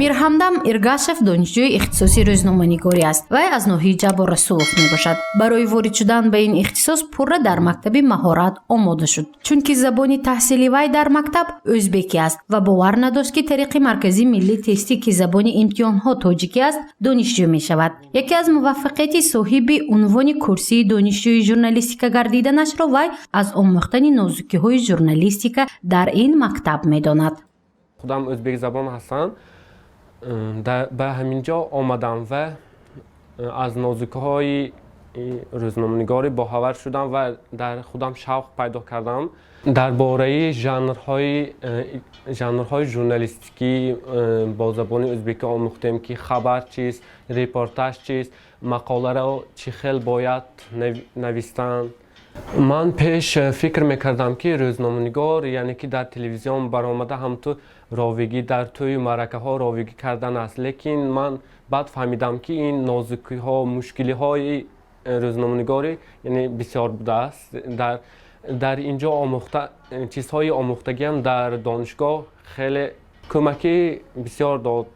мирҳамдам иргашев донишҷӯи ихтисоси рӯзноманигорӣ аст. вай аз ноҳияи ҷабор расулов мебошад. барои ворид шудан ба ин ихтисос пурра дар мактаби маҳорат омода шуд. чунки забони таҳсили вай дар мактаб ӯзбекӣ аст ва бовар надошт ки тариқи марказии миллии тестӣ ки забони имтиҳонҳо тоҷикӣ аст донишҷӯ мешавад. яке аз муваффақияти соҳиби унвони курсии донишҷӯи журналистика гардиданашро вай аз омӯхтани нозукиҳои журналистика дар ин мактаб медонад. خودم ازبک زبان هستم. به همینجا آمدم و از نازوکه های روزنامه‌نگاری باخبر شدم و در خودم شوق پیدا کردم. درباره ژانرهای ژورنالیستیکی با زبان ازبکی آموختم که خبر چیست، رپورتاژ چیست، مقاله را چه خیلی باید نوشتن. من پیش فکر میکردم که روزنامه‌نگار یعنی که در تلویزیون برآمده هم تو راویگی در توی معرکه ها راویگی کردن است، لیکن من بعد فهمیدم که این نازکی ها مشکلی های روزنامه‌نگاری یعنی بسیار بوده است. در اینجا چیزهای آموختگی هم در دانشگاه خیلی کمکی بسیار داد.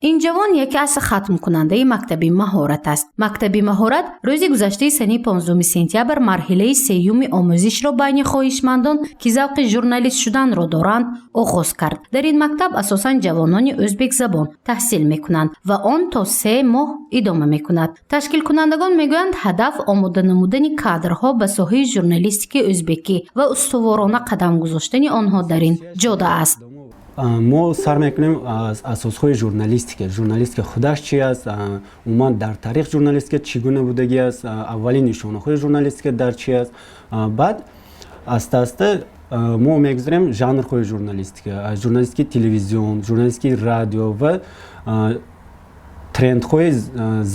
ин ҷавон яке аз хатмкунандаи мактаби маҳорат аст. мактаби маҳорат рӯзи гузаштаи сани 15 сентябр марҳилаи сеюми омӯзишро байни хоҳишмандон ки завқи журналист шуданро доранд оғоз кард. дар ин мактаб асосан ҷавонони ӯзбекзабон таҳсил мекунанд ва он то 3 моҳ идома мекунад. ташкилкунандагон мегӯянд ҳадаф омода намудани кадрҳо ба соҳаи журналистикаи ӯзбекӣ ва устуворона қадам гузоштани онҳо дар ин ҷода аст. ما سر میکنیم از اساسهای ژورنالیستیک. ژورنالیستیک خودش چی است؟ عموما در تاریخ ژورنالیستیک چگونه بودگی است؟ اولین نشانه‌های ژورنالیستیک در چی است؟ بعد آسته ما میگذاریم ژانرهای ژورنالیستیک، ژورنالیستیک تلویزیون، ژورنالیستیک رادیو و трендҳои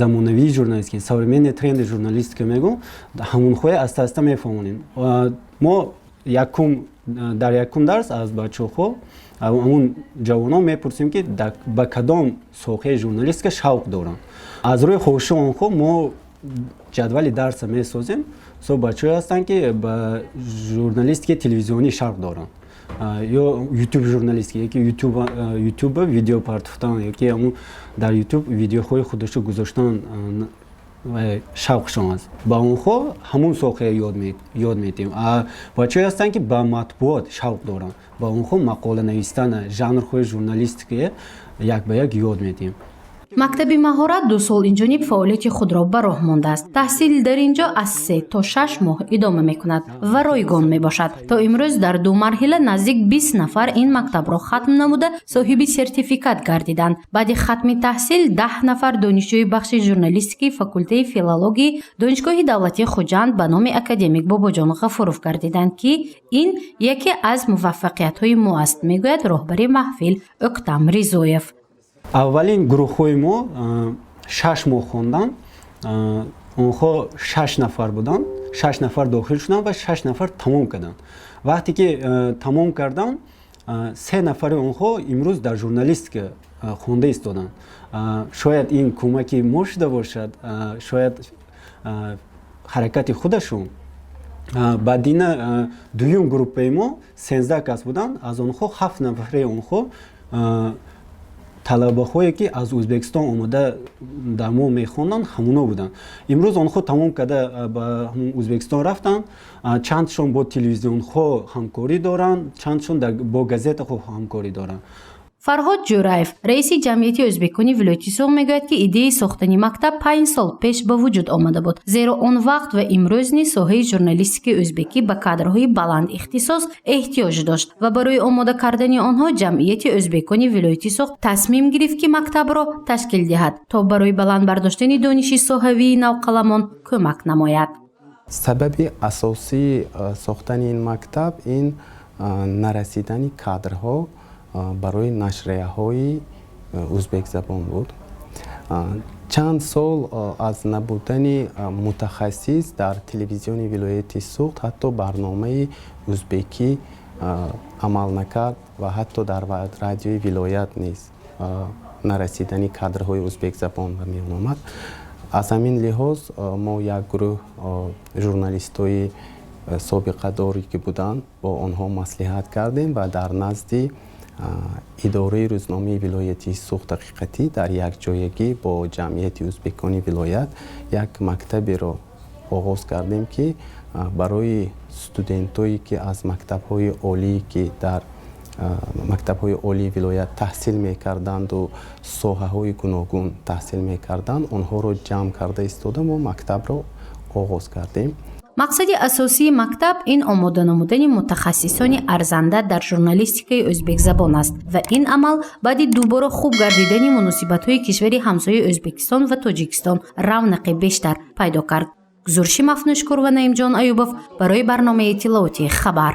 замонавии ژورنالیستیک، современный тренд ژورنالیستیک میگم، همون‌های آسته میفهمونیم. ما در یکم درس از بچه‌ها همون جوانان میپرسیم که با کدام ساحه ژورنالیستیک شوق دارن. از روی خواهش آنها ما جدول درس میسازیم. بچه‌ها هستن که با ژورنالیستیک تلویزیونی شوق دارن یا یوتیوب ژورنالیستیک، یکی یوتیوب ویدیو پارتفتن، یکی همون در یوتیوب ویدیوهای خودشو گذاشتن شوقشون است. با اونها همون ساخه یاد میدیم. بچه‌ها هستن که با مطبوعات شوق دارن، با اونها مقاله نوشتن، ژانرهای ژورنالیستیک یک به یک یاد میدیم. мактаби маҳорат 2 сол инҷониб фаъолияти худро ба роҳ мондааст. таҳсил дар ин ҷо аз 3 то 6 моҳ идома мекунад ва ройгон мебошад. то имрӯз дар 2 марҳила наздик 20 нафар ин мактабро хатм намуда соҳиби сертификат гардиданд. баъди хатми таҳсил 10 нафар донишҷӯи бахши журналистикаи факултаи филологии донишгоҳи давлатии хуҷанд ба номи академик Бобоҷон Ғафуров гардиданд ки ин яке аз муваффақиятҳои мо аст, мегӯяд роҳбари маҳфил Октам Ризоев. اولین گروه های ما 6 ماه خوندن. اونها 6 نفر بودن. 6 نفر داخل شدن و 6 نفر تمام کردن. وقتی که تمام کردن 3 نفر اونها امروز در ژورنالیستیک خونده ایستادن. شاید این کمکی ما شده باشد، شاید حرکت خودشون. بعد این دویم گروه ما 13 کس بودن. از اونها 7 نفر اونها талабаҳое ки аз Ӯзбекистон омода дар мо мехонданд ҳамуно буданд. имрӯз онҳо тамом карда ба Ӯзбекистон рафтанд. чандшон бо телевизионҳо ҳамкорӣ доранд, чандшон бо газетаҳо ҳамкорӣ доранд. фарҳод ҷӯраев, раиси ҷамъияти ӯзбекони вилояти Соғ мегӯяд ки идеяи сохтани мактаб 5 сол пеш ба вуҷуд омада буд, зеро он вақт ва имрӯз низ соҳаи журналистикаи ӯзбекӣ ба кадрҳои баланд ихтисос эҳтиёҷ дошт ва барои омода кардани онҳо ҷамъияти ӯзбекони вилояти Соғ тасмим гирифт ки мактабро ташкил диҳад, то барои баланд бардоштани дониши соҳавии навқаламон кӯмак намояд. сабаби асосии сохтани ин мактаб ин нарасидани кадрҳо барои нашрияҳои ӯзбекзабон буд. чанд сол аз набудани мутахассис дар телевизиони вилояти Суғд ҳатто барномаи ӯзбекӣ амал накард ва ҳатто дар радиои вилоят низ нарасидани кадрҳои ӯзбекзабон ба миён омад. аз ҳамин лиҳоз мо як гурӯҳ журналистои собиқадорӣ ки буданд бо онҳо маслиҳат кардем ва дар назди идораи рӯзномаи вилоятии сух ҳақиқатӣ дар якҷоягӣ бо ҷамъияти ӯзбекони вилоят як мактаберо оғоз кардем ки барои студентое ки аз мактабҳои олие ки дар мактабҳои олии вилоят таҳсил мекарданду соҳаҳои гуногун таҳсил мекарданд онҳоро ҷамъ карда истода мо мактабро оғоз кардем. мақсади асосии мактаб ин омода намудани мутахассисони арзанда дар журналистикаи ӯзбекзабон аст ва ин амал баъди дубора хуб гардидани муносибатҳои кишвари ҳамсояи Ӯзбекистон ва Тоҷикистон равнақи бештар пайдо кард. гузориши Мафнӯшкор ва Наимҷон Аюбов барои барномаи иттилоотии Хабар.